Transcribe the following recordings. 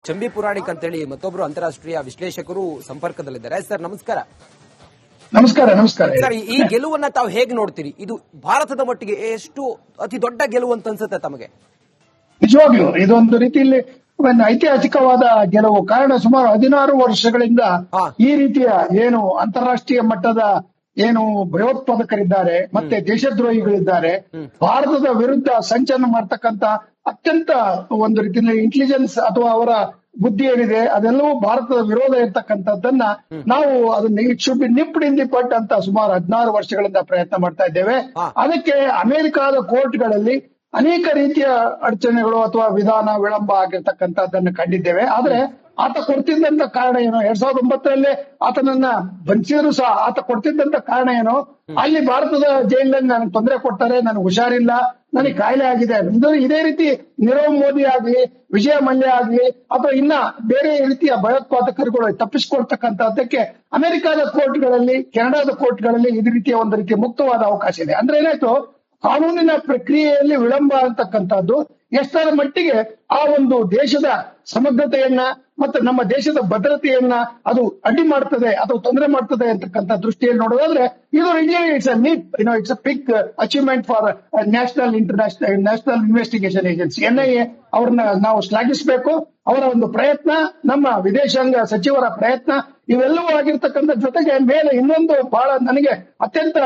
ಚಂಬಿ ಪುರಾಣಿಕ್ ಅಂತೇಳಿ ಮತ್ತೊಬ್ರು ಅಂತಾರಾಷ್ಟ್ರೀಯ ವಿಶ್ಲೇಷಕರು ಸಂಪರ್ಕದಲ್ಲಿದ್ದಾರೆ. ಸರ್ ನಮಸ್ಕಾರ. ನಮಸ್ಕಾರ. ನಮಸ್ಕಾರ ಸರ್, ಈ ಗೆಲುವನ್ನ ತಾವು ಹೇಗೆ ನೋಡ್ತೀರಿ? ಇದು ಭಾರತದ ಮಟ್ಟಿಗೆ ಎಷ್ಟು ಅತಿ ದೊಡ್ಡ ಗೆಲುವು ಅಂತ ಅನ್ಸುತ್ತೆ ತಮಗೆ? ನಿಜವಾಗ್ಲೂ ಇದೊಂದು ರೀತಿಯಲ್ಲಿ ಒಂದು ಐತಿಹಾಸಿಕವಾದ ಗೆಲುವು. ಕಾರಣ ಸುಮಾರು 16 ವರ್ಷಗಳಿಂದ ಈ ರೀತಿಯ ಏನು ಅಂತಾರಾಷ್ಟ್ರೀಯ ಮಟ್ಟದ ಏನು ಭಯೋತ್ಪಾದಕರಿದ್ದಾರೆ ಮತ್ತೆ ದೇಶದ್ರೋಹಿಗಳಿದ್ದಾರೆ, ಭಾರತದ ವಿರುದ್ಧ ಸಂಚಲನ ಮಾಡ್ತಕ್ಕಂತ ಅತ್ಯಂತ ಒಂದು ರೀತಿಯಲ್ಲಿ ಇಂಟೆಲಿಜೆನ್ಸ್ ಅಥವಾ ಅವರ ಬುದ್ಧಿ ಏನಿದೆ ಅದೆಲ್ಲವೂ ಭಾರತದ ವಿರೋಧ ಇರ್ತಕ್ಕಂಥದ್ದನ್ನ ನಾವು ಅದನ್ನ it should be ನಿಪ್ಡ್ in the ಪಟ್ ಅಂತ ಸುಮಾರು 16 ವರ್ಷಗಳಿಂದ ಪ್ರಯತ್ನ ಮಾಡ್ತಾ ಇದ್ದೇವೆ. ಅದಕ್ಕೆ ಅಮೆರಿಕದ ಕೋರ್ಟ್ಗಳಲ್ಲಿ ಅನೇಕ ರೀತಿಯ ಅಡಚಣೆಗಳು ಅಥವಾ ವಿಧಾನ ವಿಳಂಬ ಆಗಿರ್ತಕ್ಕಂಥದ್ದನ್ನು ಕಂಡಿದ್ದೇವೆ. ಆದ್ರೆ ಆತ ಕೊಡ್ತಿದ್ದಂತ ಕಾರಣ ಏನು? 2009 ಆತನನ್ನ ಬಂಧಿಸಿದ್ರು ಸಹ ಆತ ಕೊಡ್ತಿದ್ದಂತ ಕಾರಣ ಏನು? ಅಲ್ಲಿ ಭಾರತದ ಜೈಲಿನಲ್ಲಿ ನನಗೆ ತೊಂದರೆ ಕೊಡ್ತಾರೆ, ನನಗೆ ಹುಷಾರಿಲ್ಲ, ನನಗೆ ಕಾಯಿಲೆ ಆಗಿದೆ. ಇದೇ ರೀತಿ ನೀರವ್ ಮೋದಿ ಆಗ್ಲಿ, ವಿಜಯ ಮಲ್ಯ ಆಗ್ಲಿ ಅಥವಾ ಇನ್ನ ಬೇರೆ ರೀತಿಯ ಭಯೋತ್ಪಾದಕರುಗಳು ತಪ್ಪಿಸಿಕೊಳ್ತಕ್ಕಂಥದ್ದಕ್ಕೆ ಅಮೆರಿಕದ ಕೋರ್ಟ್ಗಳಲ್ಲಿ, ಕೆನಡಾದ ಕೋರ್ಟ್ಗಳಲ್ಲಿ ಈ ರೀತಿಯ ಒಂದು ರೀತಿಯ ಮುಕ್ತವಾದ ಅವಕಾಶ ಇದೆ. ಅಂದ್ರೆ ಏನಾಯ್ತು, ಕಾನೂನಿನ ಪ್ರಕ್ರಿಯೆಯಲ್ಲಿ ವಿಳಂಬ ಅಂತಕ್ಕಂಥದ್ದು ಎಷ್ಟರ ಮಟ್ಟಿಗೆ ಆ ಒಂದು ದೇಶದ ಸಮಗ್ರತೆಯನ್ನ ಮತ್ತೆ ನಮ್ಮ ದೇಶದ ಭದ್ರತೆಯನ್ನ ಅದು ಅಡ್ಡಿ ಮಾಡ್ತದೆ ಅಥವಾ ತೊಂದರೆ ಮಾಡ್ತದೆ ಅಂತಕ್ಕಂಥ ದೃಷ್ಟಿಯಲ್ಲಿ ನೋಡೋದಾದ್ರೆ ಇದು it's a big achievement for national investigation agency NIA. ಅವ್ರನ್ನ ನಾವು ಶ್ಲಾಘಿಸಬೇಕು. ಅವರ ಒಂದು ಪ್ರಯತ್ನ, ನಮ್ಮ ವಿದೇಶಾಂಗ ಸಚಿವರ ಪ್ರಯತ್ನ ಇವೆಲ್ಲವೂ ಆಗಿರ್ತಕ್ಕಂಥ ಜೊತೆಗೆ ಮೇಲೆ ಇನ್ನೊಂದು ಬಹಳ ನನಗೆ ಅತ್ಯಂತ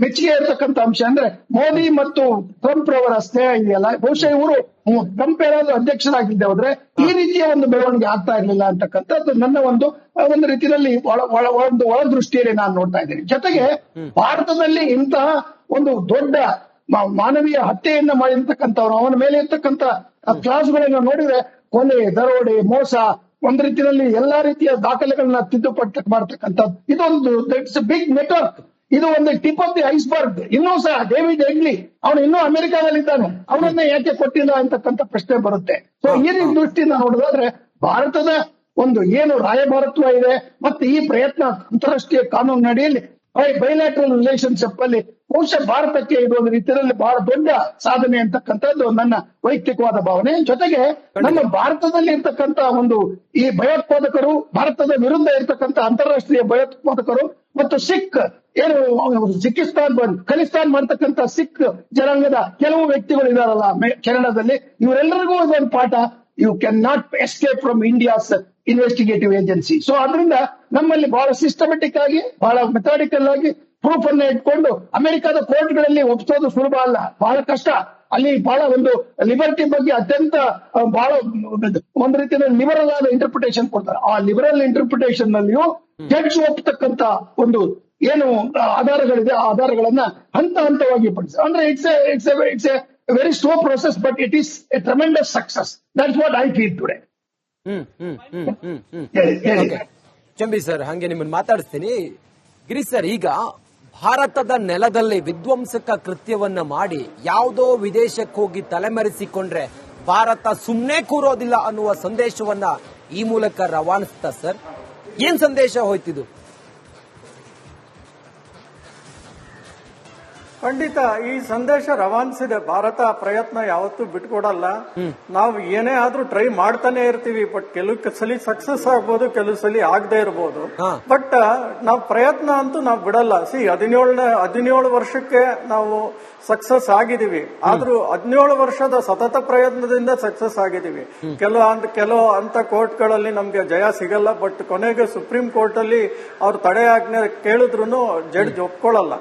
ಮೆಚ್ಚುಗೆ ಇರತಕ್ಕಂಥ ಅಂಶ ಅಂದ್ರೆ ಮೋದಿ ಮತ್ತು ಟ್ರಂಪ್ ರವರ ಸ್ನೇಹ ಇದೆಯಲ್ಲ. ಬಹುಶಃ ಇವರು ಟ್ರಂಪ್ ಏನಾದ್ರು ಅಧ್ಯಕ್ಷರಾಗಿದ್ದೆ ಹೋದ್ರೆ ಈ ರೀತಿಯ ಒಂದು ಬೆಳವಣಿಗೆ ಆಗ್ತಾ ಇರಲಿಲ್ಲ ಅಂತಕ್ಕಂಥದ್ದು ನನ್ನ ಒಂದು ರೀತಿಯಲ್ಲಿ ಒಂದು ಒಳ ದೃಷ್ಟಿಯಲ್ಲಿ ನಾನು ನೋಡ್ತಾ ಇದ್ದೇನೆ. ಜೊತೆಗೆ ಭಾರತದಲ್ಲಿ ಇಂತಹ ಒಂದು ದೊಡ್ಡ ಮಾನವೀಯ ಹತ್ಯೆಯನ್ನ ಮಾಡಿರ್ತಕ್ಕಂಥವ್ರು, ಅವನ ಮೇಲೆ ಇರ್ತಕ್ಕಂಥ ಕ್ಲಾಸ್ಗಳನ್ನ ನೋಡಿದ್ರೆ ಕೊಲೆ, ದರೋಡೆ, ಮೋಸ, ಒಂದು ರೀತಿಯಲ್ಲಿ ಎಲ್ಲಾ ರೀತಿಯ ದಾಖಲೆಗಳನ್ನ ತಿದ್ದುಪಟ್ಟು ಮಾಡ್ತಕ್ಕಂಥದ್ದು ಇದೊಂದು ಇಟ್ಸ್ ಬಿಗ್ ನೆಟ್ವರ್ಕ್. ಇದು ಒಂದು ಟಿಪ್ ಆಫ್ ದಿ ಐಸ್ಬರ್ಗ್. ಇನ್ನೂ ಸಹ ಡೇವಿಡ್ ಹೆಡ್ಲಿ ಅವನು ಇನ್ನೂ ಅಮೆರಿಕಾದಲ್ಲಿದ್ದಾನೆ, ಅವನನ್ನ ಯಾಕೆ ಕೊಟ್ಟಿಲ್ಲ ಅಂತಕ್ಕಂಥ ಪ್ರಶ್ನೆ ಬರುತ್ತೆ. ಸೊ ಈ ದೃಷ್ಟಿಯಿಂದ ನೋಡೋದಾದ್ರೆ ಭಾರತದ ಒಂದು ಏನು ರಾಯಭಾರತ್ವ ಇದೆ ಮತ್ತೆ ಈ ಪ್ರಯತ್ನ ಅಂತಾರಾಷ್ಟ್ರೀಯ ಕಾನೂನು ಅಡಿಯಲ್ಲಿ ಬೈಲ್ಯಾಟ್ರಲ್ ರಿಲೇಶನ್ಶಿಪ್ ಅಲ್ಲಿ ಬಹುಶಃ ಭಾರತಕ್ಕೆ ಇದು ಒಂದು ರೀತಿಯಲ್ಲಿ ಬಹಳ ದೊಡ್ಡ ಸಾಧನೆ ಅಂತಕ್ಕಂಥದ್ದು ನನ್ನ ವೈಯಕ್ತಿಕವಾದ ಭಾವನೆ. ಜೊತೆಗೆ ನಮ್ಮ ಭಾರತದಲ್ಲಿ ಇರ್ತಕ್ಕಂಥ ಒಂದು ಈ ಭಯೋತ್ಪಾದಕರು, ಭಾರತದ ವಿರುದ್ಧ ಇರ್ತಕ್ಕಂಥ ಅಂತಾರಾಷ್ಟ್ರೀಯ ಭಯೋತ್ಪಾದಕರು ಮತ್ತು ಸಿಖ್ ಏನು ಖಲಿಸ್ತಾನ್ ಮಾಡ್ತಕ್ಕಂಥ ಸಿಖ್ ಜನಾಂಗದ ಕೆಲವು ವ್ಯಕ್ತಿಗಳು ಇದಾರಲ್ಲ ಕೆನಡಾದಲ್ಲಿ, ಇವರೆಲ್ಲರಿಗೂ ಇದೊಂದು ಪಾಠ. You can not escape from India's investigative agency. So ಅದರಿಂದ ನಮ್ಮಲ್ಲಿ ಬಹಳ ಸಿಸ್ಟಮೆಟಿಕ್ ಆಗಿ, ಬಹಳ ಮೆಥಾಡಿಕಲ್ ಆಗಿ ಪ್ರೂಫ್ ಅನ್ನ ಇಟ್ಕೊಂಡು ಅಮೆರಿಕದ ಕೋರ್ಟ್ಗಳಲ್ಲಿ ಒಪ್ಪಿಸೋದು ಸುಲಭ ಅಲ್ಲ, ಬಹಳ ಕಷ್ಟ. ಅಲ್ಲಿ ಬಹಳ ಒಂದು ಲಿಬರ್ಟಿ ಬಗ್ಗೆ ಅತ್ಯಂತ ಬಹಳ ಒಂದು ರೀತಿಯಲ್ಲಿ ಲಿಬರಲ್ ಆದ ಇಂಟರ್ಪ್ರಿಟೇಷನ್ ಕೊಡ್ತಾರೆ. ಆ ಲಿಬರಲ್ ಇಂಟರ್ಪ್ರಿಟೇಷನ್ ನಲ್ಲಿಯೂ ಜಡ್ಜ್ ಒಪ್ಪತಕ್ಕಂತ ಒಂದು ಏನು ಆಧಾರಗಳಿದೆ ಆ ಆಧಾರಗಳನ್ನ ಹಂತ ಹಂತವಾಗಿ ಪಡಿಸ ಅಂದ್ರೆ it's A very slow process but it is A tremendous success. That's what I feel today. Chambi sir, ಹಂಗೆ ನಿಮ್ಮನ್ನು ಮಾತಾಡಿಸ್ತೀನಿ. ಗಿರೀಶ್ ಸರ್, ಈಗ ಭಾರತದ ನೆಲದಲ್ಲಿ ವಿಧ್ವಂಸಕ ಕೃತ್ಯವನ್ನ ಮಾಡಿ ಯಾವುದೋ ವಿದೇಶಕ್ಕೆ ಹೋಗಿ ತಲೆಮರೆಸಿಕೊಂಡ್ರೆ ಭಾರತ ಸುಮ್ಮನೆ ಕೂರೋದಿಲ್ಲ ಅನ್ನುವ ಸಂದೇಶವನ್ನ ಈ ಮೂಲಕ ರವಾನಿಸ್ತಾ ಸರ್. ಏನ್ ಸಂದೇಶ ಹೋಯ್ತಿದು? ಖಂಡಿತ ಈ ಸಂದೇಶ ರವಾನಿಸಿದೆ. ಭಾರತ ಪ್ರಯತ್ನ ಯಾವತ್ತೂ ಬಿಟ್ಕೊಡಲ್ಲ. ನಾವು ಏನೇ ಆದ್ರೂ ಟ್ರೈ ಮಾಡ್ತಾನೆ ಇರ್ತೀವಿ. ಬಟ್ ಕೆಲವು ಸಲ ಸಕ್ಸಸ್ ಆಗ್ಬೋದು, ಕೆಲವು ಸಲ ಆಗದೆ ಇರಬಹುದು. ಬಟ್ ನಾವು ಪ್ರಯತ್ನ ಅಂತೂ ನಾವು ಬಿಡಲ್ಲ. 17 ವರ್ಷಕ್ಕೆ ನಾವು ಸಕ್ಸಸ್ ಆಗಿದೀವಿ. ಆದ್ರೂ 17 ವರ್ಷದ ಸತತ ಪ್ರಯತ್ನದಿಂದ ಸಕ್ಸಸ್ ಆಗಿದೀವಿ. ಕೆಲವು ಅಂತ ಕೋರ್ಟ್ಗಳಲ್ಲಿ ನಮ್ಗೆ ಜಯ ಸಿಗಲ್ಲ. ಬಟ್ ಕೊನೆಗೆ ಸುಪ್ರೀಂ ಕೋರ್ಟ್ ಅಲ್ಲಿ ಅವ್ರು ತಡೆಯಾಜ್ಞೆ ಕೇಳಿದ್ರು ಜಡ್ಜ್ ಒಪ್ಕೊಳ್ಳಲ್ಲ.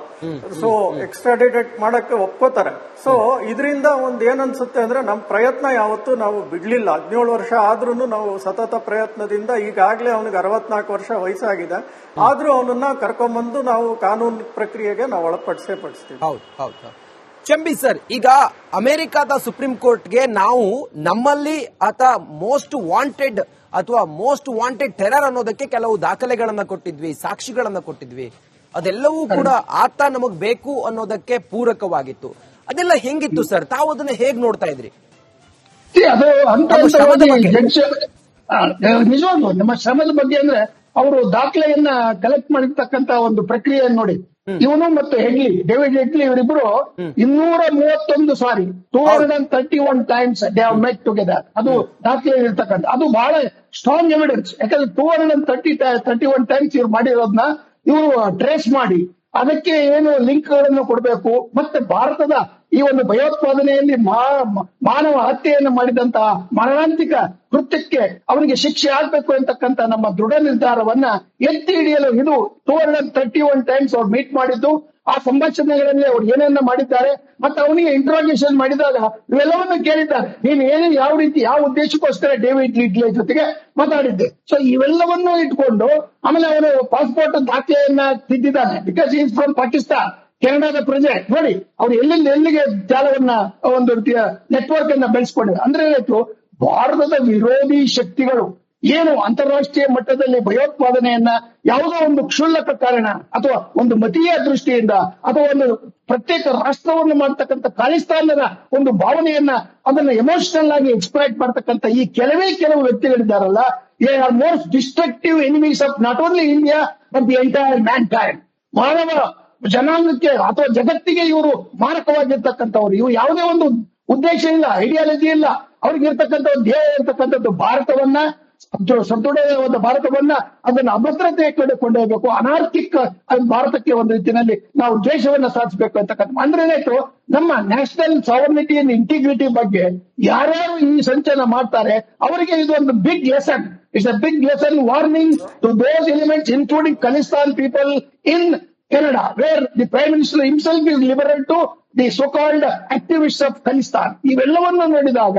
ಸೊ ಎಕ್ಸ್ಟ್ರಾಡಿಟೇಟ್ ಮಾಡಕ್ಕೆ ಒಪ್ಕೋತಾರೆ. ಸೊ ಇದರಿಂದ ಒಂದ್ ಏನ್ ಅನ್ಸುತ್ತೆ ಅಂದ್ರೆ ನಮ್ ಪ್ರಯತ್ನ ಯಾವತ್ತೂ ನಾವು ಬಿಡ್ಲಿಲ್ಲ. 17 ವರ್ಷ ಆದ್ರೂ ನಾವು ಸತತ ಪ್ರಯತ್ನದಿಂದ ಈಗಾಗಲೇ ಅವನಿಗೆ 64 ವರ್ಷ ವಯಸ್ಸಾಗಿದೆ. ಆದ್ರೂ ಅವನನ್ನ ಕರ್ಕೊಂಡ್ಬಂದು ನಾವು ಕಾನೂನು ಪ್ರಕ್ರಿಯೆಗೆ ನಾವು ಒಳಪಡಿಸ್ತೀವಿ. ಚಂಬಿ ಸರ್, ಈಗ ಅಮೆರಿಕದ ಸುಪ್ರೀಂ ಕೋರ್ಟ್ಗೆ ನಾವು ನಮ್ಮಲ್ಲಿ ಆತ ಮೋಸ್ಟ್ ವಾಂಟೆಡ್ ಅಥವಾ ಮೋಸ್ಟ್ ವಾಂಟೆಡ್ ಟೆರರ್ ಅನ್ನೋದಕ್ಕೆ ಕೆಲವು ದಾಖಲೆಗಳನ್ನ ಕೊಟ್ಟಿದ್ವಿ, ಸಾಕ್ಷಿಗಳನ್ನ ಕೊಟ್ಟಿದ್ವಿ. ಅದೆಲ್ಲವೂ ಕೂಡ ಆತ ನಮಗ್ ಬೇಕು ಅನ್ನೋದಕ್ಕೆ ಪೂರಕವಾಗಿತ್ತು. ಅದೆಲ್ಲ ಹೆಂಗಿತ್ತು ಸರ್? ತಾವು ಅದನ್ನ ಹೇಗ್ ನೋಡ್ತಾ ಇದ್ರಿ? ಅದು ನಿಜವಾಗ್ಲು ನಮ್ಮ ಶ್ರಮದ ಬಗ್ಗೆ ಅಂದ್ರೆ ಅವರು ದಾಖಲೆಯನ್ನ ಕಲೆಕ್ಟ್ ಮಾಡಿರ್ತಕ್ಕಂತ ಒಂದು ಪ್ರಕ್ರಿಯೆಯನ್ನು ನೋಡಿ ಇವನು ಮತ್ತು ಹೆಗ್ಲಿ, ಡೇವಿಡ್ ಹೆಗ್ಲಿ ಇವರಿಬ್ರು 231 ಸಾರಿ 231 times they have met together. ಅದು ದಾಖಲೆ ಇರ್ತಕ್ಕಂಥ, ಅದು ಬಹಳ ಸ್ಟ್ರಾಂಗ್ ಎವಿಡೆನ್ಸ್. ಯಾಕಂದ್ರೆ 231 ಟೈಮ್ಸ್ ಇವ್ರು ಮಾಡಿರೋದನ್ನ ಇವರು ಟ್ರೇಸ್ ಮಾಡಿ ಅದಕ್ಕೆ ಏನು ಲಿಂಕ್ ಗಳನ್ನು ಕೊಡಬೇಕು. ಮತ್ತೆ ಭಾರತದ ಈ ಒಂದು ಭಯೋತ್ಪಾದನೆಯಲ್ಲಿ ಮಾನವ ಹತ್ಯೆಯನ್ನು ಮಾಡಿದಂತಹ ಮರಣಾಂತಿಕ ಕೃತ್ಯಕ್ಕೆ ಅವನಿಗೆ ಶಿಕ್ಷೆ ಆಗ್ಬೇಕು ಅಂತಕ್ಕಂಥ ನಮ್ಮ ದೃಢ ನಿರ್ಧಾರವನ್ನ ಎತ್ತಿ ಹಿಡಿಯಲು ಇದು 231 ಟೈಮ್ಸ್ ಅವ್ರು ಮೀಟ್ ಮಾಡಿದ್ದು. ಆ ಸಂಭಾಷಣೆಗಳಲ್ಲಿ ಅವ್ರು ಏನೇನ ಮಾಡಿದ್ದಾರೆ ಮತ್ತೆ ಅವನಿಗೆ ಇಂಟ್ರೋಗೇಷನ್ ಮಾಡಿದಾಗ ಇವೆಲ್ಲವನ್ನು ಕೇಳಿದ್ದಾರೆ. ನೀನು ಏನು ಯಾವ ರೀತಿ ಯಾವ ಉದ್ದೇಶಕ್ಕೋಸ್ಕರ ಡೇವಿಡ್ ಹೆಗ್ಲಿ ಜೊತೆಗೆ ಮಾತಾಡಿದ್ದೆ. ಸೊ ಇವೆಲ್ಲವನ್ನೂ ಇಟ್ಕೊಂಡು ಆಮೇಲೆ ಅವನು ಪಾಸ್ಪೋರ್ಟ್ ದಾಖಲೆಯನ್ನ ತಿದ್ದಿದ್ದಾನೆ. ಬಿಕಾಸ್ ಈಸ್ ಫ್ರಮ್ ಪಾಕಿಸ್ತಾನ್, ಕೆನಡಾದ ಪ್ರಜೆ. ನೋಡಿ ಅವ್ರು ಎಲ್ಲಿಂದ ಎಲ್ಲಿಗೆ ಜಾಲವನ್ನ ಒಂದು ರೀತಿಯ ನೆಟ್ವರ್ಕ್ ಅನ್ನ ಬೆಳೆಸ್ಕೊಂಡಿದ್ದಾರೆ. ಅಂದ್ರೆ ಏನಾಯ್ತು, ಭಾರತದ ವಿರೋಧಿ ಶಕ್ತಿಗಳು ಏನು ಅಂತಾರಾಷ್ಟ್ರೀಯ ಮಟ್ಟದಲ್ಲಿ ಭಯೋತ್ಪಾದನೆಯನ್ನ ಯಾವುದೋ ಒಂದು ಕ್ಷುಲ್ಲಕ ಕಾರಣ ಅಥವಾ ಒಂದು ಮತೀಯ ದೃಷ್ಟಿಯಿಂದ ಅಥವಾ ಒಂದು ಪ್ರತ್ಯೇಕ ರಾಷ್ಟ್ರವನ್ನು ಮಾಡ್ತಕ್ಕಂಥ ಖಾಲಿಸ್ತಾನದ ಒಂದು ಭಾವನೆಯನ್ನ ಅದನ್ನ ಎಮೋಷನಲ್ ಆಗಿ ಎಕ್ಸ್ಪ್ಲೈಟ್ ಮಾಡ್ತಕ್ಕಂಥ ಈ ಕೆಲವು ವ್ಯಕ್ತಿಗಳಿದ್ದಾರಲ್ಲ, they are most destructive enemies of not only India but the entire mankind. ಮಾನವ ಜನಾಂಗಕ್ಕೆ ಅಥವಾ ಜಗತ್ತಿಗೆ ಇವರು ಮಾರಕವಾಗಿರ್ತಕ್ಕಂಥವ್ರು. ಇವು ಯಾವುದೇ ಒಂದು ಉದ್ದೇಶ ಇಲ್ಲ, ಐಡಿಯಾಲಜಿ ಇಲ್ಲ, ಅವ್ರಿಗೆ ಇರ್ತಕ್ಕಂಥ ಒಂದು ಧ್ಯೇಯ ಇರ್ತಕ್ಕಂಥದ್ದು ಭಾರತವನ್ನ ಸದೃಢವಾದ ಭಾರತವನ್ನ ಅದನ್ನ ಅಭದ್ರತೆಯ ಕಡೆ ಕೊಂಡೊಯ್ಯಬೇಕು, ಅನಾರ್ಕಿಕ್ ಭಾರತಕ್ಕೆ ಒಂದು ರೀತಿಯಲ್ಲಿ ನಾವು ದೇಶವನ್ನ ಸಾಧಿಸಬೇಕು ಅಂತಕ್ಕಂಥ. ಅಂದ್ರೆ ಏನಾಯ್ತು, ನಮ್ಮ ನ್ಯಾಷನಲ್ ಸಾವರ್ನಿಟಿ ಅಂಡ್ ಇಂಟಿಗ್ರಿಟಿ ಬಗ್ಗೆ ಯಾರ್ಯಾರು ಈ ಸಂಚಲನ ಮಾಡ್ತಾರೆ ಅವರಿಗೆ ಇದು ಒಂದು big lesson. It's a big lesson warning to those elements including Khalistan people in Canada, where the Prime Minister himself is liberal to the so-called activists of Khalistan. ಇವೆಲ್ಲವನ್ನು ನೋಡಿದಾಗ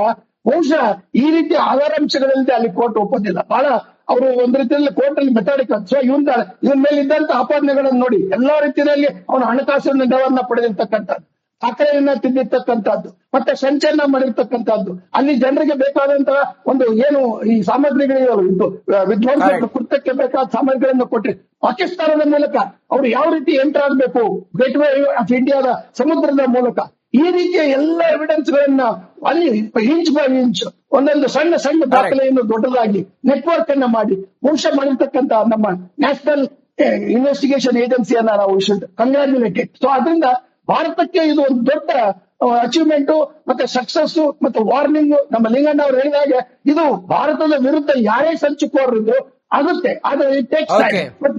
ಬಹುಶಃ ಈ ರೀತಿ ಆಧಾರಾಂಶಗಳಿಂದ ಅಲ್ಲಿ ಕೋರ್ಟ್ ಒಪ್ಪೋದಿಲ್ಲ. ಬಹಳ ಅವರು ಒಂದು ರೀತಿಯಲ್ಲಿ ಕೋರ್ಟ್ ಅಲ್ಲಿ ಮೆಥಾಡಿಕಲ್. ಸೊ ಇವನ್ ಮೇಲೆ ಇದ್ದಂತ ಆಪಾದನೆಗಳನ್ನು ನೋಡಿ ಎಲ್ಲಾ ರೀತಿಯಲ್ಲಿ ಅವನು ಹಣಕಾಸಿನ ನೆರವನ್ನ ಪಡೆದಿರ್ತಕ್ಕಂಥದ್ದು, ದಾಖಲೆಯನ್ನ ತಿಂದಿರ್ತಕ್ಕಂಥದ್ದು, ಮತ್ತೆ ಸಂಚಲನ ಮಾಡಿರ್ತಕ್ಕಂಥದ್ದು, ಅಲ್ಲಿ ಜನರಿಗೆ ಬೇಕಾದಂತಹ ಒಂದು ಏನು ಈ ಸಾಮಗ್ರಿಗಳು ವಿಧ್ವಂಸಕ ಕೃತ್ಯಕ್ಕೆ ಬೇಕಾದ ಸಾಮಗ್ರಿಗಳನ್ನು ಕೊಟ್ಟರೆ ಪಾಕಿಸ್ತಾನದ ಮೂಲಕ ಅವರು ಯಾವ ರೀತಿ ಎಂಟರ್ ಆಗಬೇಕು ಗೇಟ್ ವೇ ಆಫ್ ಇಂಡಿಯಾದ ಸಮುದ್ರದ ಮೂಲಕ ಈ ರೀತಿಯ ಎಲ್ಲ ಎವಿಡೆನ್ಸ್ ಗಳನ್ನ ಅಲ್ಲಿ ಇಂಚ್ ಬೈ ಇಂಚ್ ಒಂದೊಂದು ಸಣ್ಣ ದಾಖಲೆಯನ್ನು ದೊಡ್ಡದಾಗಿ ನೆಟ್ವರ್ಕ್ ಅನ್ನ ಮಾಡಿ ಬಹುಶಃ ಮಾಡಿರ್ತಕ್ಕಂಥ ನಮ್ಮ ನ್ಯಾಷನಲ್ ಇನ್ವೆಸ್ಟಿಗೇಷನ್ ಏಜೆನ್ಸಿಯನ್ನ ನಾವು ಕಂಗ್ರಾಚ್ಯುಲೇಟೆಡ್. ಸೊ ಅದರಿಂದ ಭಾರತಕ್ಕೆ ಇದು ಒಂದು ದೊಡ್ಡ ಅಚೀವ್ಮೆಂಟ್ ಮತ್ತೆ ಸಕ್ಸಸ್ ಮತ್ತೆ ವಾರ್ನಿಂಗ್. ನಮ್ಮ ಲಿಂಗಣ್ಣ ಅವರು ಹೇಳಿದಾಗೆ ಇದು ಭಾರತದ ವಿರುದ್ಧ ಯಾರೇ ಸಂಚುಕೋರಿದ್ರು ಆಗುತ್ತೆ, ಆದ್ರೆ ಇಟ್ ಟೇಕ್ಸ್ ಟೈಮ್. ಬಟ್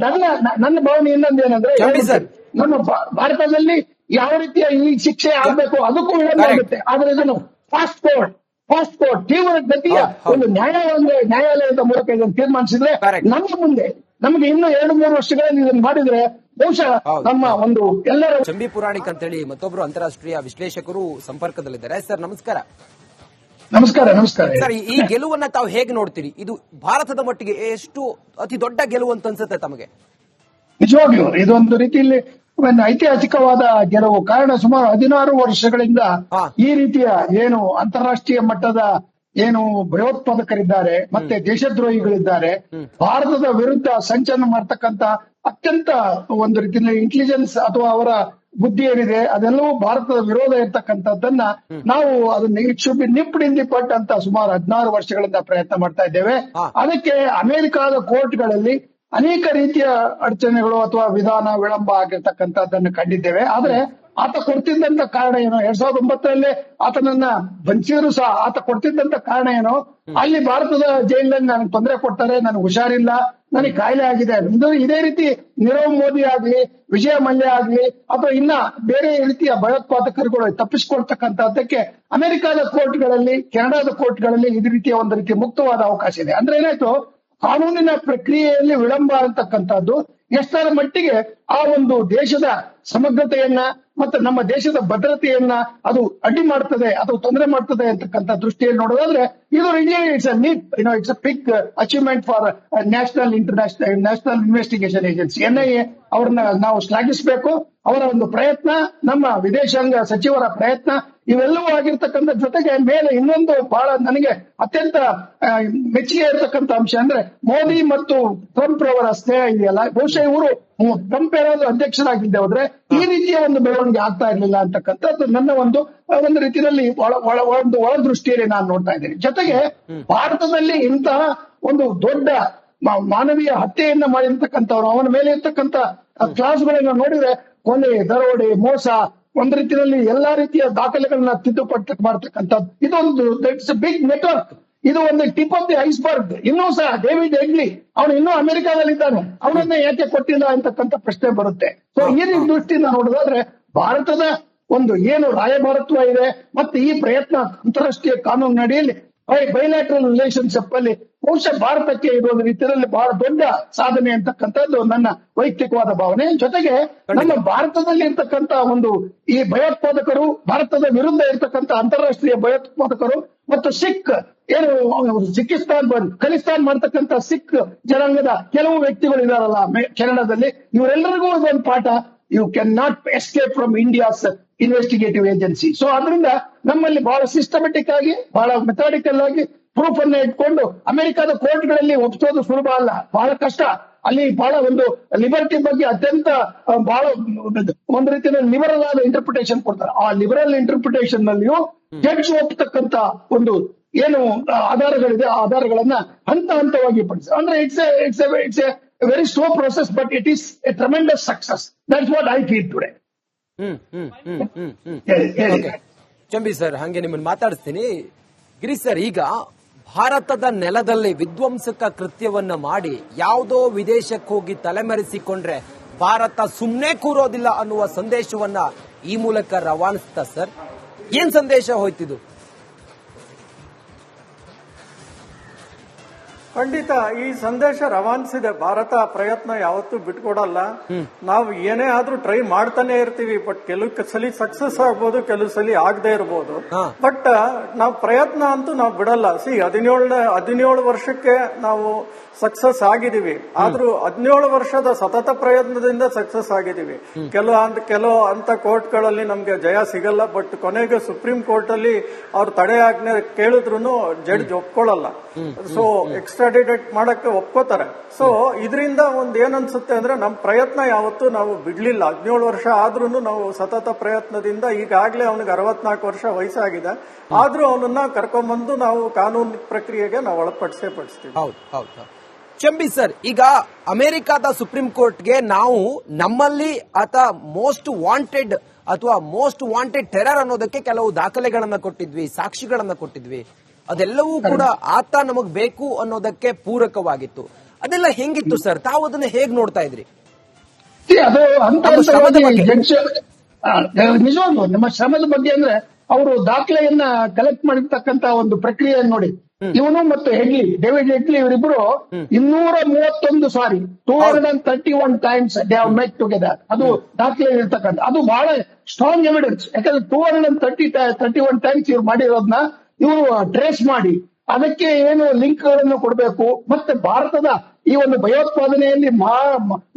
ನನ್ನ ಭಾವನೆ ಇನ್ನೊಂದು ಏನಂದ್ರೆ, ನಮ್ಮ ಭಾರತದಲ್ಲಿ ಯಾವ ರೀತಿಯ ಈ ಶಿಕ್ಷೆ ಆಗ್ಬೇಕು ಅದಕ್ಕೂ ವಿಳಂಬ ಆಗುತ್ತೆ. ಆದ್ರೆ ಇದನ್ನು ಫಾಸ್ಟ್ ಕೋರ್ಟ್ ತೀವ್ರ ಗತಿಯ ಒಂದು ನ್ಯಾಯಾಲಯದ ಮೂಲಕ ಇದನ್ನು ತೀರ್ಮಾನಿಸಿದ್ರೆ ನಮ್ಮ ಮುಂದೆ ನಮಗೆ ಇನ್ನು 2-3 ವರ್ಷಗಳಲ್ಲಿ ಇದನ್ನು ಮಾಡಿದ್ರೆ ಬಹುಶಃ ನಮ್ಮ ಒಂದು ಎಲ್ಲರ ಚಂಬಿ ಪುರಾಣಿಕ್ ಅಂತ ಹೇಳಿ ಮತ್ತೊಬ್ರು ಅಂತಾರಾಷ್ಟ್ರೀಯ ವಿಶ್ಲೇಷಕರು ಸಂಪರ್ಕದಲ್ಲಿದ್ದಾರೆ. ಸರ್ ನಮಸ್ಕಾರ. ನಮಸ್ಕಾರ ಸರ್, ಈ ಗೆಲುವನ್ನ ತಾವು ಹೇಗೆ ನೋಡ್ತೀರಿ? ಇದು ಭಾರತದ ಮಟ್ಟಿಗೆ ಎಷ್ಟು ಅತಿ ದೊಡ್ಡ ಗೆಲುವು ಅಂತ ಅನ್ಸುತ್ತೆ ತಮಗೆ? ನಿಜವಾಗ್ಲೂ ಇದೊಂದು ರೀತಿಯಲ್ಲಿ ಒಂದು ಐತಿಹಾಸಿಕವಾದ ಗೆಲುವು. ಕಾರಣ ಸುಮಾರು 16 ವರ್ಷಗಳಿಂದ ಈ ರೀತಿಯ ಏನು ಅಂತಾರಾಷ್ಟ್ರೀಯ ಮಟ್ಟದ ಏನು ಭಯೋತ್ಪಾದಕರಿದ್ದಾರೆ ಮತ್ತೆ ದೇಶದ್ರೋಹಿಗಳಿದ್ದಾರೆ, ಭಾರತದ ವಿರುದ್ಧ ಸಂಚಲನ ಮಾಡ್ತಕ್ಕಂಥ ಅತ್ಯಂತ ಒಂದು ರೀತಿಯಲ್ಲಿ ಇಂಟೆಲಿಜೆನ್ಸ್ ಅಥವಾ ಅವರ ಬುದ್ಧಿ ಏನಿದೆ ಅದೆಲ್ಲವೂ ಭಾರತದ ವಿರೋಧ ಇರ್ತಕ್ಕಂಥದ್ದನ್ನ ನಾವು ಅದನ್ನ it should be ನಿಪ್ಡ್ in the ಪಟ್ ಅಂತ ಸುಮಾರು 16 ವರ್ಷಗಳಿಂದ ಪ್ರಯತ್ನ ಮಾಡ್ತಾ ಇದ್ದೇವೆ. ಅದಕ್ಕೆ ಅಮೆರಿಕಾದ ಕೋರ್ಟ್ಗಳಲ್ಲಿ ಅನೇಕ ರೀತಿಯ ಅಡಚಣೆಗಳು ಅಥವಾ ವಿಧಾನ ವಿಳಂಬ ಆಗಿರ್ತಕ್ಕಂಥದ್ದನ್ನು ಕಂಡಿದ್ದೇವೆ. ಆದ್ರೆ ಆತ ಕೊಡ್ತಿದ್ದಂತ ಕಾರಣ ಏನು, 2009 ಆತನನ್ನ ಬಂಧಿಸಿದ್ರು ಸಹ ಆತ ಕೊಡ್ತಿದ್ದಂತ ಕಾರಣ ಏನು, ಅಲ್ಲಿ ಭಾರತದ ಜೈಲಿನಲ್ಲಿ ನನಗೆ ತೊಂದರೆ ಕೊಡ್ತಾರೆ, ನನಗೆ ಹುಷಾರಿಲ್ಲ, ನನಗೆ ಕಾಯಿಲೆ ಆಗಿದೆ. ಇದೇ ರೀತಿ ನೀರವ್ ಮೋದಿ ಆಗ್ಲಿ, ವಿಜಯ ಮಲ್ಯ ಆಗ್ಲಿ ಅಥವಾ ಇನ್ನ ಬೇರೆ ರೀತಿಯ ಭಯೋತ್ಪಾದಕರುಗಳು ತಪ್ಪಿಸಿಕೊಳ್ತಕ್ಕಂಥದ್ದಕ್ಕೆ ಅಮೆರಿಕದ ಕೋರ್ಟ್ಗಳಲ್ಲಿ, ಕೆನಡಾದ ಕೋರ್ಟ್ಗಳಲ್ಲಿ ಈ ರೀತಿಯ ಒಂದು ರೀತಿಯ ಮುಕ್ತವಾದ ಅವಕಾಶ ಇದೆ. ಅಂದ್ರೆ ಏನಾಯ್ತು, ಕಾನೂನಿನ ಪ್ರಕ್ರಿಯೆಯಲ್ಲಿ ವಿಳಂಬ ಅಂತಕ್ಕಂಥದ್ದು ಎಷ್ಟರ ಮಟ್ಟಿಗೆ ಆ ಒಂದು ದೇಶದ ಸಮಗ್ರತೆಯನ್ನ ಮತ್ತೆ ನಮ್ಮ ದೇಶದ ಭದ್ರತೆಯನ್ನ ಅದು ಅಡ್ಡಿ ಮಾಡ್ತದೆ ಅಥವಾ ತೊಂದರೆ ಮಾಡ್ತದೆ ಅಂತಕ್ಕಂಥ ದೃಷ್ಟಿಯಲ್ಲಿ ನೋಡೋದಾದ್ರೆ ಇದು it's a big achievement for national investigation agency NIA. ಅವ್ರನ್ನ ನಾವು ಶ್ಲಾಘಿಸಬೇಕು. ಅವರ ಒಂದು ಪ್ರಯತ್ನ, ನಮ್ಮ ವಿದೇಶಾಂಗ ಸಚಿವರ ಪ್ರಯತ್ನ ಇವೆಲ್ಲವೂ ಆಗಿರ್ತಕ್ಕಂಥ ಜೊತೆಗೆ ಮೇಲೆ ಇನ್ನೊಂದು ಬಹಳ ನನಗೆ ಅತ್ಯಂತ ಮೆಚ್ಚುಗೆ ಇರತಕ್ಕಂಥ ಅಂಶ ಅಂದ್ರೆ ಮೋದಿ ಮತ್ತು ಟ್ರಂಪ್ ರವರ ಸ್ನೇಹ ಇದೆಯಲ್ಲ. ಬಹುಶಃ ಇವರು ಟ್ರಂಪ್ ಏನಾದ್ರು ಅಧ್ಯಕ್ಷರಾಗಿದ್ದೆ ಹೋದ್ರೆ ಈ ರೀತಿಯ ಒಂದು ಬೆಳವಣಿಗೆ ಆಗ್ತಾ ಇರ್ಲಿಲ್ಲ ಅಂತಕ್ಕಂಥದ್ದು ನನ್ನ ಒಂದು ರೀತಿಯಲ್ಲಿ ಒಂದು ಒಳದೃಷ್ಟಿಯಲ್ಲಿ ನಾನು ನೋಡ್ತಾ ಇದ್ದೇನೆ. ಜೊತೆಗೆ ಭಾರತದಲ್ಲಿ ಇಂತಹ ಒಂದು ದೊಡ್ಡ ಮಾನವೀಯ ಹತ್ಯೆಯನ್ನ ಮಾಡಿರ್ತಕ್ಕಂಥವ್ರು, ಅವನ ಮೇಲೆ ಇರ್ತಕ್ಕಂಥ ಕ್ಲಾಸ್ಗಳನ್ನ ನೋಡಿದ್ರೆ ಕೊಲೆ, ದರೋಡೆ, ಮೋಸ, ಒಂದ್ ರೀತಿಯಲ್ಲಿ ಎಲ್ಲಾ ರೀತಿಯ ದಾಖಲೆಗಳನ್ನ ತಿದ್ದುಪಟ್ಟು ಮಾಡ್ತಕ್ಕಂಥದ್ದು ಇದೊಂದು ದಟ್ಸ್ ಬಿಗ್ ನೆಟ್ವರ್ಕ್. ಇದು ಒಂದು ಟಿಪ್ ಆಫ್ ದಿ ಐಸ್ಬರ್ಗ್. ಇನ್ನೂ ಸಹ ಡೇವಿಡ್ ಹೆಡ್ಲಿ ಅವನು ಇನ್ನೂ ಅಮೆರಿಕಾದಲ್ಲಿ ಇದ್ದಾನೆ, ಅವನನ್ನ ಯಾಕೆ ಕೊಟ್ಟಿಲ್ಲ ಅಂತಕ್ಕಂಥ ಪ್ರಶ್ನೆ ಬರುತ್ತೆ. ಸೊ ಈ ದೃಷ್ಟಿಯಿಂದ ನೋಡೋದಾದ್ರೆ ಭಾರತದ ಒಂದು ಏನು ರಾಯಭಾರತ್ವ ಇದೆ ಮತ್ತೆ ಈ ಪ್ರಯತ್ನ ಅಂತಾರಾಷ್ಟ್ರೀಯ ಕಾನೂನು ಅಡಿಯಲ್ಲಿ ಬೈಲ್ಯಾಟ್ರಲ್ ರಿಲೇಶನ್ಶಿಪ್ ಅಲ್ಲಿ ಬಹುಶಃ ಭಾರತಕ್ಕೆ ಇದೊಂದು ರೀತಿಯಲ್ಲಿ ಬಹಳ ದೊಡ್ಡ ಸಾಧನೆ ಅಂತಕ್ಕಂಥದ್ದು ನನ್ನ ವೈಯಕ್ತಿಕವಾದ ಭಾವನೆ. ಜೊತೆಗೆ ನಮ್ಮ ಭಾರತದಲ್ಲಿ ಇರ್ತಕ್ಕಂಥ ಒಂದು ಈ ಭಯೋತ್ಪಾದಕರು, ಭಾರತದ ವಿರುದ್ಧ ಇರ್ತಕ್ಕಂಥ ಅಂತಾರಾಷ್ಟ್ರೀಯ ಭಯೋತ್ಪಾದಕರು ಮತ್ತು ಸಿಖ್ ಏನು ಖಲಿಸ್ತಾನ್ ಮಾಡ್ತಕ್ಕಂಥ ಸಿಖ್ ಜನಾಂಗದ ಕೆಲವು ವ್ಯಕ್ತಿಗಳು ಇದಾರಲ್ಲ ಕೆನಡಾದಲ್ಲಿ, ಇವರೆಲ್ಲರಿಗೂ ಇದೊಂದು ಪಾಠ. You can not escape from India's investigative agency. So ಅದರಿಂದ ನಮ್ಮಲ್ಲಿ ಬಹಳ ಸಿಸ್ಟಮೆಟಿಕ್ ಆಗಿ, ಬಹಳ ಮೆಥಾಡಿಕಲ್ ಆಗಿ ಪ್ರೂಫ್ ಅನ್ನ ಇಟ್ಕೊಂಡು ಅಮೆರಿಕದ ಕೋರ್ಟ್ಗಳಲ್ಲಿ ಒಪ್ಪಿಸೋದು ಸುಲಭ ಅಲ್ಲ, ಬಹಳ ಕಷ್ಟ. ಅಲ್ಲಿ ಬಹಳ ಒಂದು ಲಿಬರ್ಟಿ ಬಗ್ಗೆ ಅತ್ಯಂತ ಬಹಳ ಒಂದು ರೀತಿಯ ಲಿಬರಲ್ ಆದ ಇಂಟರ್ಪ್ರಿಟೇಷನ್ ಕೊಡ್ತಾರೆ. ಆ ಲಿಬರಲ್ ಇಂಟರ್ಪ್ರಿಟೇಷನ್ ನಲ್ಲಿಯೂ ಜಡ್ಜ್ ಒಪ್ಪತಕ್ಕಂತ ಒಂದು ಏನು ಆಧಾರಗಳಿದೆ ಆ ಆಧಾರಗಳನ್ನ ಹಂತ ಹಂತವಾಗಿ ಪಡಿಸಿ. ಅಂದ್ರೆ it's A very slow process, but it is A tremendous success. That's what I feel today. Chambi sir, ಹಂಗೆ ನಿಮ್ಮನ್ನು ಮಾತಾಡಿಸ್ತೀನಿ. ಗಿರೀಶ್ ಸರ್, ಈಗ ಭಾರತದ ನೆಲದಲ್ಲಿ ವಿಧ್ವಂಸಕ ಕೃತ್ಯವನ್ನ ಮಾಡಿ ಯಾವುದೋ ವಿದೇಶಕ್ಕೆ ಹೋಗಿ ತಲೆಮರೆಸಿಕೊಂಡ್ರೆ ಭಾರತ ಸುಮ್ಮನೆ ಕೂರೋದಿಲ್ಲ ಅನ್ನುವ ಸಂದೇಶವನ್ನ ಈ ಮೂಲಕ ರವಾನಿಸ್ತಾ ಸರ್. ಏನ್ ಸಂದೇಶ ಹೋಯ್ತಿದು? ಖಂಡಿತ ಈ ಸಂದೇಶ ರವಾನಿಸಿದೆ. ಭಾರತ ಪ್ರಯತ್ನ ಯಾವತ್ತೂ ಬಿಟ್ಕೊಡಲ್ಲ. ನಾವು ಏನೇ ಆದ್ರೂ ಟ್ರೈ ಮಾಡ್ತಾನೆ ಇರ್ತೀವಿ. ಬಟ್ ಕೆಲವು ಸಲ ಸಕ್ಸಸ್ ಆಗ್ಬೋದು, ಕೆಲವು ಸಲ ಆಗದೆ ಇರ್ಬೋದು. ಬಟ್ ನಾವು ಪ್ರಯತ್ನ ಅಂತೂ ನಾವು ಬಿಡಲ್ಲ. 17 ವರ್ಷಕ್ಕೆ ನಾವು ಸಕ್ಸಸ್ ಆಗಿದೀವಿ. ಆದ್ರೂ 17 ವರ್ಷದ ಸತತ ಪ್ರಯತ್ನದಿಂದ ಸಕ್ಸಸ್ ಆಗಿದೀವಿ. ಕೆಲವು ಅಂತ ಕೋರ್ಟ್ಗಳಲ್ಲಿ ನಮ್ಗೆ ಜಯ ಸಿಗಲ್ಲ. ಬಟ್ ಕೊನೆಗೆ ಸುಪ್ರೀಂ ಕೋರ್ಟ್ ಅಲ್ಲಿ ಅವ್ರು ತಡೆಯಾಜ್ಞೆ ಕೇಳಿದ್ರು ಜಡ್ಜ್ ಒಪ್ಕೊಳ್ಳಲ್ಲ. ಸೊ ಎಕ್ಸ್ಟ್ರಾಡಿಟೇಟ್ ಮಾಡಕ್ಕೆ ಒಪ್ಕೋತಾರೆ. ಸೊ ಇದರಿಂದ ಒಂದ್ ಏನನ್ಸುತ್ತೆ ಅಂದ್ರೆ ನಮ್ ಪ್ರಯತ್ನ ಯಾವತ್ತೂ ನಾವು ಬಿಡ್ಲಿಲ್ಲ. 17 ವರ್ಷ ಆದ್ರೂ ನಾವು ಸತತ ಪ್ರಯತ್ನದಿಂದ ಈಗಾಗಲೇ ಅವನಿಗೆ 64 ವರ್ಷ ವಯಸ್ಸಾಗಿದೆ. ಆದ್ರೂ ಅವನನ್ನ ಕರ್ಕೊಂಡ್ಬಂದು ನಾವು ಕಾನೂನು ಪ್ರಕ್ರಿಯೆಗೆ ನಾವು ಪಡಿಸ್ತೀವಿ. ಚಂಬಿ ಸರ್, ಈಗ ಅಮೆರಿಕದ ಸುಪ್ರೀಂ ಕೋರ್ಟ್ಗೆ ನಾವು ನಮ್ಮಲ್ಲಿ ಮೋಸ್ಟ್ ವಾಂಟೆಡ್ ಅಥವಾ ಮೋಸ್ಟ್ ವಾಂಟೆಡ್ ಟೆರರ್ ಅನ್ನೋದಕ್ಕೆ ಕೆಲವು ದಾಖಲೆಗಳನ್ನ ಕೊಟ್ಟಿದ್ವಿ, ಸಾಕ್ಷಿಗಳನ್ನ ಕೊಟ್ಟಿದ್ವಿ. ಅದೆಲ್ಲವೂ ಕೂಡ ಆತ ನಮಗ್ ಬೇಕು ಅನ್ನೋದಕ್ಕೆ ಪೂರಕವಾಗಿತ್ತು. ಅದೆಲ್ಲ ಹೆಂಗಿತ್ತು ಸರ್? ತಾವು ಅದನ್ನ ಹೇಗ್ ನೋಡ್ತಾ ಇದ್ರಿ? ಅದು ನಿಜವಾಗ್ಲು ನಮ್ಮ ಶ್ರಮದ ಬಗ್ಗೆ ಅಂದ್ರೆ ಅವರು ದಾಖಲೆಯನ್ನ ಕಲೆಕ್ಟ್ ಮಾಡಿರ್ತಕ್ಕಂತ ಒಂದು ಪ್ರಕ್ರಿಯೆಯನ್ನು ನೋಡಿ. ಇವನು ಮತ್ತು ಡೇವಿಡ್ ಹೆಡ್ಲಿ ಇವರಿಬ್ರು 231 times they have met together. ಅದು ದಾಖಲೆ ಇರ್ತಕ್ಕಂಥ ಅದು ಬಹಳ ಸ್ಟ್ರಾಂಗ್ ಎವಿಡೆನ್ಸ್. ಯಾಕಂದ್ರೆ 231 ಟೈಮ್ಸ್ ಇವ್ರು ಮಾಡಿರೋದನ್ನ ಇವರು ಟ್ರೇಸ್ ಮಾಡಿ ಅದಕ್ಕೆ ಏನು ಲಿಂಕ್ ಗಳನ್ನು ಕೊಡಬೇಕು. ಮತ್ತೆ ಭಾರತದ ಈ ಒಂದು ಭಯೋತ್ಪಾದನೆಯಲ್ಲಿ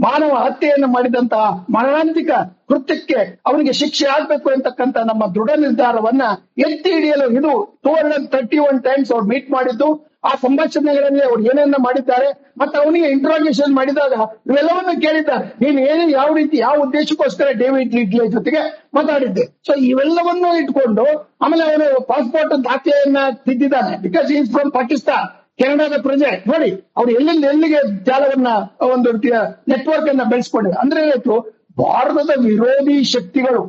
ಮಾನವ ಹತ್ಯೆಯನ್ನು ಮಾಡಿದಂತಹ ಮರಣಾಂತಿಕ ಕೃತ್ಯಕ್ಕೆ ಅವನಿಗೆ ಶಿಕ್ಷೆ ಆಗ್ಬೇಕು ಅಂತಕ್ಕಂಥ ನಮ್ಮ ದೃಢ ನಿರ್ಧಾರವನ್ನ ಎತ್ತಿ ಹಿಡಿಯಲು ಇದು 231 ಟೈಮ್ಸ್ ಅವ್ರು ಮೀಟ್ ಮಾಡಿದ್ದು. ಆ ಸಂಭಾಷಣೆಗಳಲ್ಲಿ ಅವ್ರು ಏನೇನ ಮಾಡಿದ್ದಾರೆ ಮತ್ತೆ ಅವನಿಗೆ ಇಂಟ್ರಾಗೇಷನ್ ಮಾಡಿದಾಗ ಇವೆಲ್ಲವನ್ನು ಕೇಳಿದ್ದಾರೆ. ನೀನು ಯಾವ ರೀತಿ ಯಾವ ಉದ್ದೇಶಕ್ಕೋಸ್ಕರ ಡೇವಿಡ್ ಹೆಡ್ಲಿ ಜೊತೆಗೆ ಮಾತಾಡಿದ್ದೆ. ಸೊ ಇವೆಲ್ಲವನ್ನೂ ಇಟ್ಕೊಂಡು ಆಮೇಲೆ ಅವನು ಪಾಸ್ಪೋರ್ಟ್ ದಾಖಲೆಯನ್ನ ತಿದ್ದಿದ್ದಾನೆ. ಬಿಕಾಸ್ ಈಸ್ ಫ್ರಮ್ ಪಾಕಿಸ್ತಾನ್, ಕೆನಡಾದ ಪ್ರಜೆ. ನೋಡಿ ಅವ್ರು ಎಲ್ಲಿಗೆ ಜಾಲವನ್ನ ಒಂದು ರೀತಿಯ ನೆಟ್ವರ್ಕ್ ಅನ್ನ ಬೆಳೆಸ್ಕೊಂಡಿದ್ದಾರೆ. ಅಂದ್ರೆ ಇವತ್ತು ಭಾರತದ ವಿರೋಧಿ ಶಕ್ತಿಗಳು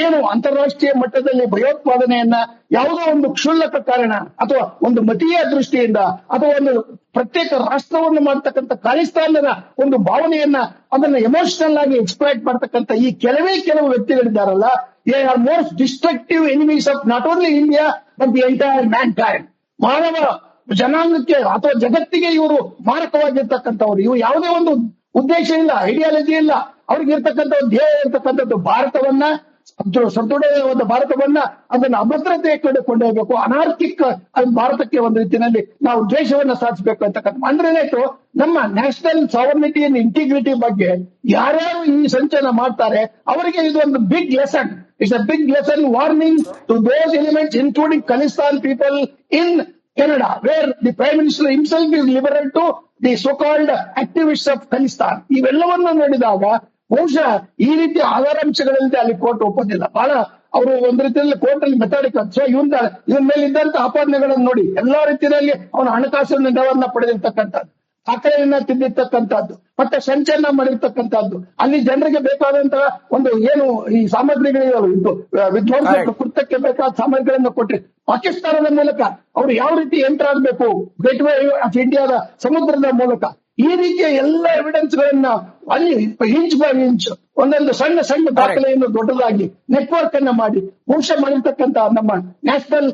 ಏನು ಅಂತಾರಾಷ್ಟ್ರೀಯ ಮಟ್ಟದಲ್ಲಿ ಭಯೋತ್ಪಾದನೆಯನ್ನ ಯಾವುದೋ ಒಂದು ಕ್ಷುಲ್ಲಕ ಕಾರಣ ಅಥವಾ ಒಂದು ಮತೀಯ ದೃಷ್ಟಿಯಿಂದ ಅಥವಾ ಒಂದು ಪ್ರತ್ಯೇಕ ರಾಷ್ಟ್ರವನ್ನು ಮಾಡ್ತಕ್ಕಂಥ ಖಾಲಿಸ್ತಾನದ ಒಂದು ಭಾವನೆಯನ್ನ ಅದನ್ನ ಎಮೋಷನಲ್ ಆಗಿ ಎಕ್ಸ್ಪ್ಲೈಟ್ ಮಾಡ್ತಕ್ಕಂಥ ಈ ಕೆಲವು ವ್ಯಕ್ತಿಗಳಿದ್ದಾರಲ್ಲ, they are most destructive enemies of not only India but the entire mankind. ಮಾನವ ಜನಾಂಗಕ್ಕೆ ಅಥವಾ ಜಗತ್ತಿಗೆ ಇವರು ಮಾರಕವಾಗಿರ್ತಕ್ಕಂಥವ್ರು. ಇವು ಯಾವುದೇ ಒಂದು ಉದ್ದೇಶ ಇಲ್ಲ, ಐಡಿಯಾಲಜಿ ಇಲ್ಲ. ಅವ್ರಿಗೆ ಇರ್ತಕ್ಕಂಥ ಒಂದು ಧ್ಯೇಯ ಇರ್ತಕ್ಕಂಥದ್ದು ಭಾರತವನ್ನ ಸದೃಢವಾದ ಭಾರತವನ್ನ ಅದನ್ನ ಅಭದ್ರತೆಯ ಕಡೆ ಕೊಂಡೊಯ್ಯಬೇಕು, ಅನಾರ್ಕಿಕ್ ಭಾರತಕ್ಕೆ ಒಂದು ರೀತಿಯಲ್ಲಿ ನಾವು ದ್ವೇಷವನ್ನ ಸಾಧಿಸಬೇಕು ಅಂತಕ್ಕಂಥ. ಅಂದ್ರೆ ಏನಾಯ್ತು, ನಮ್ಮ ನ್ಯಾಷನಲ್ ಸಾವರ್ನಿಟಿ ಅಂಡ್ ಇಂಟಿಗ್ರಿಟಿ ಬಗ್ಗೆ ಯಾರ್ಯಾರು ಈ ಸಂಚಲನ ಮಾಡ್ತಾರೆ ಅವರಿಗೆ ಇದು ಒಂದು big lesson. It's a big lesson warning to those elements including Khalistan people in Canada, where the Prime Minister himself is liberal to the so-called activists of Khalistan. ಇವೆಲ್ಲವನ್ನು ನೋಡಿದಾಗ ಬಹುಶಃ ಈ ರೀತಿಯ ಆಧಾರಾಂಶಗಳಿಂದ ಅಲ್ಲಿ ಕೋರ್ಟ್ ಒಪ್ಪೋದಿಲ್ಲ. ಬಹಳ ಅವರು ಒಂದು ರೀತಿಯಲ್ಲಿ ಕೋರ್ಟ್ ಅಲ್ಲಿ ಮೆಥಾಡಿಕಲ್. ಸೊ ಇವನ್ ಮೇಲೆ ಇದ್ದಂತ ಆಪಾದನೆಗಳನ್ನು ನೋಡಿ ಎಲ್ಲಾ ರೀತಿಯಲ್ಲಿ ಅವನ ಹಣಕಾಸು ನೆರವನ್ನ ಪಡೆದಿರ್ತಕ್ಕಂಥದ್ದು. ದಾಖಲೆಯನ್ನ ತಿದ್ದಿರ್ತಕ್ಕಂಥದ್ದು, ಮತ್ತೆ ಸಂಚಲನ ಮಾಡಿರ್ತಕ್ಕಂಥದ್ದು, ಅಲ್ಲಿ ಜನರಿಗೆ ಬೇಕಾದಂತಹ ಒಂದು ಏನು ಈ ಸಾಮಗ್ರಿಗಳಿದಾವೆ, ವಿಧ್ವಂಸ ಕೃತ್ಯಕ್ಕೆ ಬೇಕಾದ ಸಾಮಗ್ರಿಗಳನ್ನ ಕೊಟ್ರಿ. ಪಾಕಿಸ್ತಾನದ ಮೂಲಕ ಅವರು ಯಾವ ರೀತಿ ಎಂಟರ್ ಆಗಬೇಕು, ಗೇಟ್ ವೇ ಆಫ್ ಇಂಡಿಯಾದ ಸಮುದ್ರದ ಮೂಲಕ, ಈ ರೀತಿಯ ಎಲ್ಲ ಎವಿಡೆನ್ಸ್ ಗಳನ್ನ ಅಲ್ಲಿ ಇಂಚ್ ಬೈ ಇಂಚ್ ಒಂದೊಂದು ಸಣ್ಣ ಸಣ್ಣ ದಾಖಲೆಯನ್ನು ದೊಡ್ಡದಾಗಿ ನೆಟ್ವರ್ಕ್ ಅನ್ನ ಮಾಡಿ ವಂಶ ಮಾಡಿರ್ತಕ್ಕಂಥ ನಮ್ಮ ನ್ಯಾಷನಲ್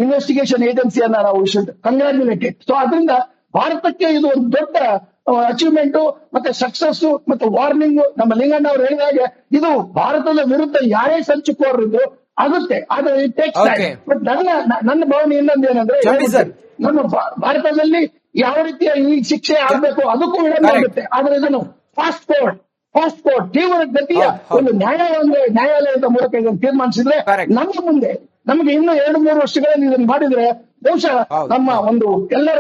ಇನ್ವೆಸ್ಟಿಗೇಷನ್ ಏಜೆನ್ಸಿಯನ್ನ ನಾವು ಕಂಗ್ರಾಚ್ಯುಲೇಟೆಡ್. ಸೊ ಅದರಿಂದ ಭಾರತಕ್ಕೆ ಇದು ಒಂದು ದೊಡ್ಡ ಅಚೀವ್ಮೆಂಟ್ ಮತ್ತೆ ಸಕ್ಸಸ್ ಮತ್ತೆ ವಾರ್ನಿಂಗ್. ನಮ್ಮ ಲಿಂಗಣ್ಣ ಅವರು ಹೇಳಿದಾಗೆ ಇದು ಭಾರತದ ವಿರುದ್ಧ ಯಾರೇ ಸಂಚುಕೋರಿದ್ದು ಆಗುತ್ತೆ, ಆದ್ರೆ ಇಟ್ ಟೇಕ್ಸ್ ಟೈಮ್. ಬಟ್ ನನ್ನ ಭಾವನೆ ಇನ್ನೊಂದೇನಂದ್ರೆ, ನಮ್ಮ ಭಾರತದಲ್ಲಿ ಯಾವ ರೀತಿಯ ಈ ಶಿಕ್ಷೆ ಆಗ್ಬೇಕು ಅದಕ್ಕೂ ವಿಳಂಬ ಆಗುತ್ತೆ, ಆದ್ರೆ ಇದನ್ನು ಫಾಸ್ಟ್ ಫೋರ್ಡ್ ತೀವ್ರ ಗತಿಯ ಒಂದು ನ್ಯಾಯಾಲಯದ ಮೂಲಕ ಇದನ್ನು ತೀರ್ಮಾನಿಸಿದ್ರೆ ನಮ್ಮ ಮುಂದೆ ನಮಗೆ ಇನ್ನು 2-3 ವರ್ಷಗಳಲ್ಲಿ ಇದನ್ನು ಮಾಡಿದ್ರೆ ಬಹುಶಃ ನಮ್ಮ ಒಂದು ಎಲ್ಲರ